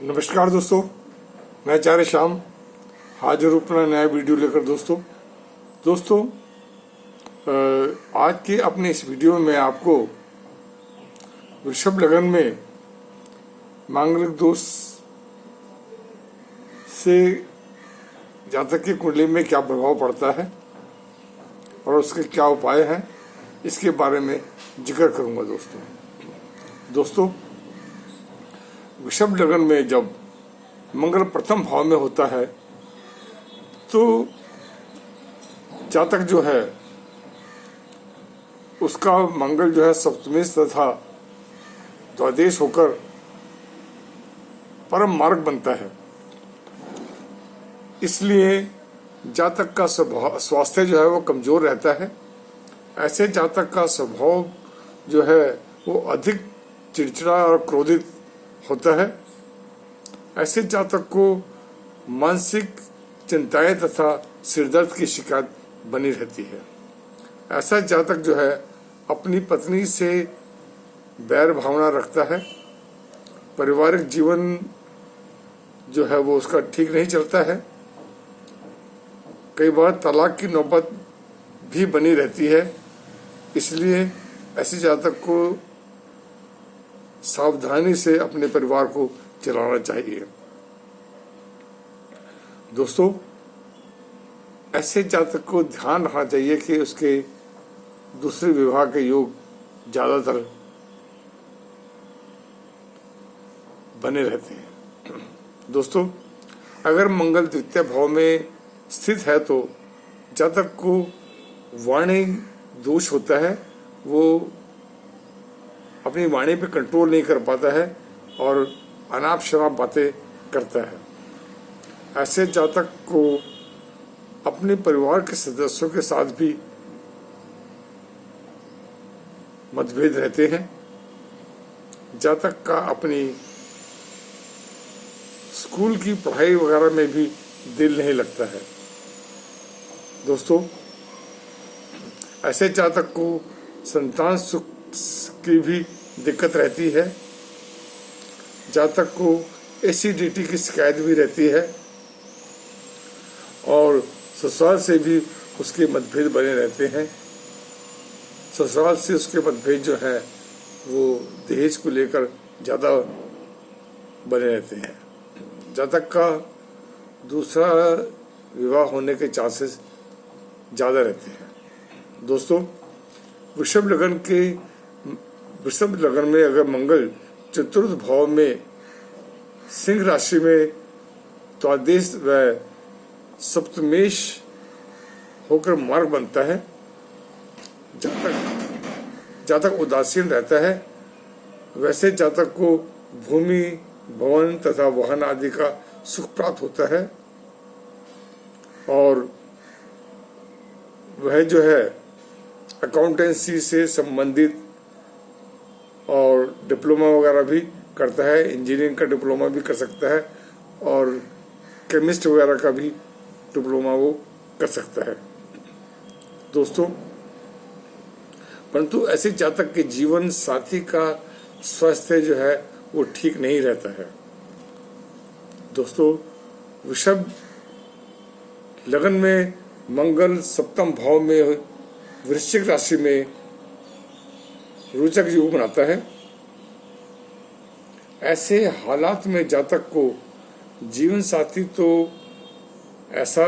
नमस्कार दोस्तों, मैं आचार्य श्याम हाजिर हूँ अपना नया वीडियो लेकर। दोस्तों आज के अपने इस वीडियो में मैं आपको वृषभ लगन में मांगलिक दोष से जातक की कुंडली में क्या प्रभाव पड़ता है और उसके क्या उपाय हैं, इसके बारे में जिक्र करूंगा। दोस्तों वृषभ लगन में जब मंगल प्रथम भाव में होता है तो जातक जो है उसका मंगल जो है सप्तमी तथा द्वादश होकर परम मार्ग बनता है। इसलिए जातक का स्वास्थ्य जो है वो कमजोर रहता है। ऐसे जातक का स्वभाव जो है वो अधिक चिड़चिड़ा और क्रोधित होता है। ऐसे जातक को मानसिक चिंताएं तथा सिरदर्द की शिकायत बनी रहती है। ऐसा जातक जो है अपनी पत्नी से बैर भावना रखता है। पारिवारिक जीवन जो है वो उसका ठीक नहीं चलता है। कई बार तलाक की नौबत भी बनी रहती है। इसलिए ऐसे जातक को सावधानी से अपने परिवार को चलाना चाहिए। दोस्तों ऐसे जातक को ध्यान रखना चाहिए कि उसके दूसरे विवाह के योग ज्यादातर बने रहते हैं। दोस्तों अगर मंगल द्वितीय भाव में स्थित है तो जातक को वाणी दोष होता है। वो अपनी वाणी पे कंट्रोल नहीं कर पाता है और अनाप शनाप बातें करता है। ऐसे जातक को अपने परिवार के सदस्यों के साथ भी मतभेद रहते हैं। जातक का अपनी स्कूल की पढ़ाई वगैरह में भी दिल नहीं लगता है। दोस्तों ऐसे जातक को संतान सुख की भी दिक्कत रहती है। जातक को एसिडिटी की शिकायत भी रहती है और ससुराल से भी उसके मतभेद बने रहते हैं। ससुराल से उसके मतभेद जो है वो दहेज को लेकर ज़्यादा बने रहते हैं। जातक का दूसरा विवाह होने के चांसेस ज़्यादा रहते हैं। दोस्तों वृषभ लगन में अगर मंगल चतुर्थ भाव में सिंह राशि में द्वादश व सप्तमेश होकर मार्ग बनता है, जातक उदासीन रहता है। वैसे जातक को भूमि भवन तथा वाहन आदि का सुख प्राप्त होता है और वह जो है अकाउंटेंसी से संबंधित और डिप्लोमा वगैरह भी करता है। इंजीनियरिंग का डिप्लोमा भी कर सकता है और केमिस्ट वगैरह का भी डिप्लोमा वो कर सकता है। दोस्तों परंतु ऐसे जातक के जीवन साथी का स्वास्थ्य जो है वो ठीक नहीं रहता है। दोस्तों वृषभ लगन में मंगल सप्तम भाव में वृश्चिक राशि में रोचक योग बनाता है। ऐसे हालात में जातक को जीवन साथी तो ऐसा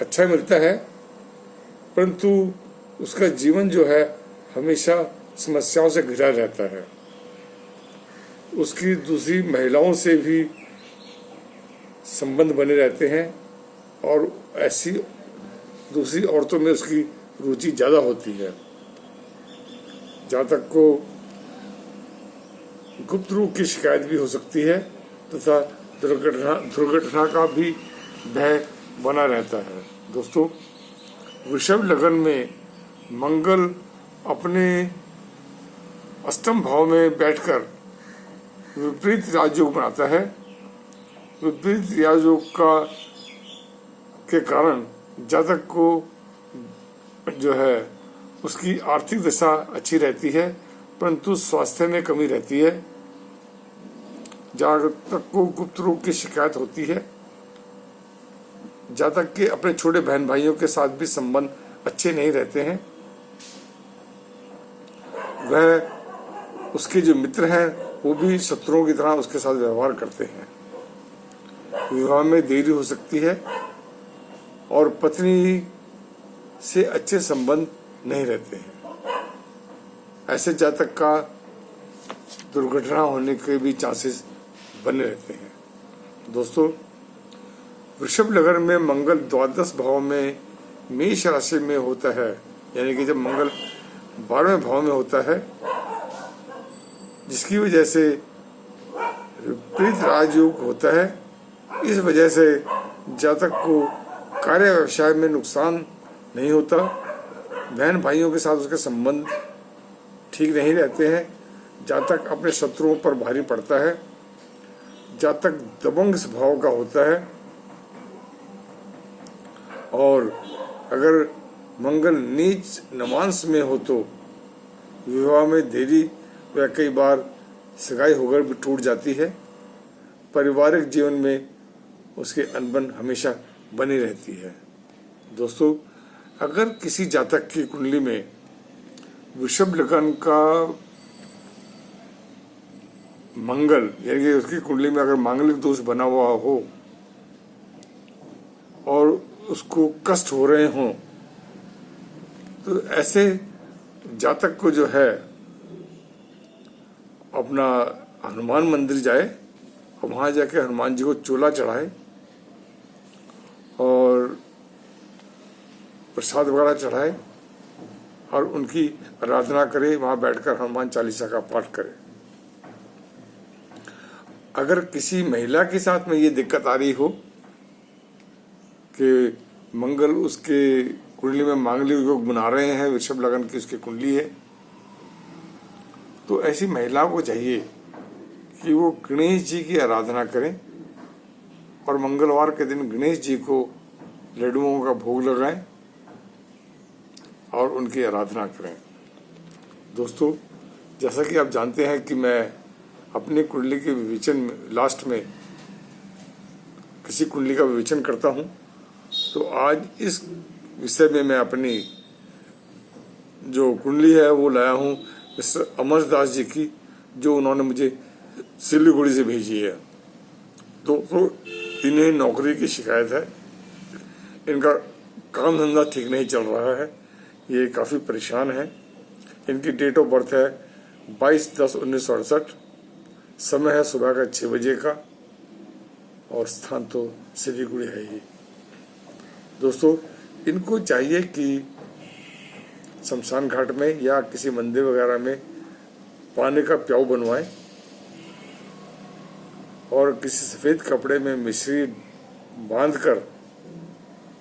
अच्छा मिलता है, परंतु उसका जीवन जो है हमेशा समस्याओं से घिरा रहता है। उसकी दूसरी महिलाओं से भी संबंध बने रहते हैं और ऐसी दूसरी औरतों में उसकी रुचि ज़्यादा होती है। जातक को गुप्त रोग की शिकायत भी हो सकती है तथा दुर्घटना का भी भय बना रहता है। दोस्तों वृषभ लगन में मंगल अपने अष्टम भाव में बैठकर विपरीत राजयोग बनाता है। विपरीत राजयोग के कारण जातक को जो है उसकी आर्थिक दशा अच्छी रहती है, परंतु स्वास्थ्य में कमी रहती है। जातक को गुप्त रोग की शिकायत होती है। जातक के अपने छोटे बहन भाइयों के साथ भी संबंध अच्छे नहीं रहते हैं। वह उसके जो मित्र हैं वो भी शत्रुओं की तरह उसके साथ व्यवहार करते हैं। विवाह में देरी हो सकती है और पत्नी से अच्छे संबंध नहीं रहते हैं। ऐसे जातक का दुर्घटना होने के भी चांसेस बने रहते हैं। दोस्तों, वृषभ लग्न में मंगल द्वादश भाव में मेष राशि में होता है, यानी कि जब मंगल 12वें भाव में होता है, जिसकी वजह से विपरीत राजयोग होता है। इस वजह से जातक को कार्य व्यवसाय में नुकसान नहीं होता। बहन भाइयों के साथ उसके संबंध ठीक नहीं रहते हैं। जातक अपने शत्रुओं पर भारी पड़ता है। जातक दबंग स्वभाव का होता है और अगर मंगल नीच नवांश में हो तो विवाह में देरी व कई बार सगाई होकर भी टूट जाती है। पारिवारिक जीवन में उसके अनबन हमेशा बनी रहती है। दोस्तों, अगर किसी जातक की कुंडली में वृषभ लग्न का मंगल, यानी कि उसकी कुंडली में अगर मांगलिक दोष बना हुआ हो और उसको कष्ट हो रहे हों, तो ऐसे जातक को जो है अपना हनुमान मंदिर जाए और वहाँ जाके हनुमान जी को चोला चढ़ाए और प्रसाद वगैरह चढ़ाए और उनकी आराधना करे। वहाँ बैठकर हनुमान चालीसा का पाठ करे। अगर किसी महिला के साथ में ये दिक्कत आ रही हो कि मंगल उसके कुंडली में मांगलिक योग बना रहे हैं, वृषभ लग्न की उसकी कुंडली है, तो ऐसी महिलाओं को चाहिए कि वो गणेश जी की आराधना करें और मंगलवार के दिन गणेश जी को लड्डुओं का भोग लगाएं और उनकी आराधना करें। दोस्तों, जैसा कि आप जानते हैं कि मैं अपनी कुंडली के विवेचन में लास्ट में किसी कुंडली का विवेचन करता हूं, तो आज इस विषय में मैं अपनी जो कुंडली है वो लाया हूं मिस्टर अमरदास जी की, जो उन्होंने मुझे सिलीगुड़ी से भेजी है। तो इन्हें नौकरी की शिकायत है। इनका काम धंधा ठीक नहीं चल रहा है, ये काफ़ी परेशान है। इनकी डेट ऑफ बर्थ है 22/10/1968। समय है सुबह का 6 बजे का और स्थान तो सिलीगुड़ी है ही। दोस्तों, इनको चाहिए कि शमशान घाट में या किसी मंदिर वगैरह में पानी का प्याऊ बनवाएं और किसी सफ़ेद कपड़े में मिश्री बांधकर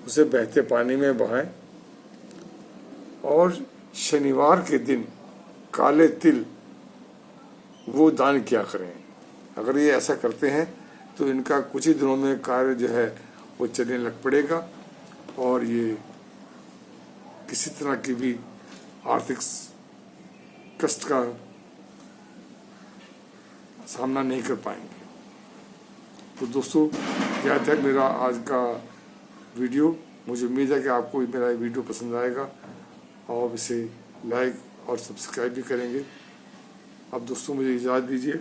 उसे बहते पानी में बहाएं और शनिवार के दिन काले तिल वो दान किया करें। अगर ये ऐसा करते हैं तो इनका कुछ ही दिनों में कार्य जो है वो चलने लग पड़ेगा और ये किसी तरह की भी आर्थिक कष्ट का सामना नहीं कर पाएंगे। तो दोस्तों, यह था मेरा आज का वीडियो। मुझे उम्मीद है कि आपको मेरा ये वीडियो पसंद आएगा और इसे लाइक और सब्सक्राइब भी करेंगे। अब दोस्तों, मुझे इजाज़त दीजिए।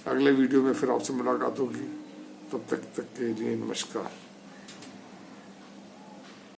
अगले वीडियो में फिर आपसे मुलाकात होगी। तब तक के लिए नमस्कार।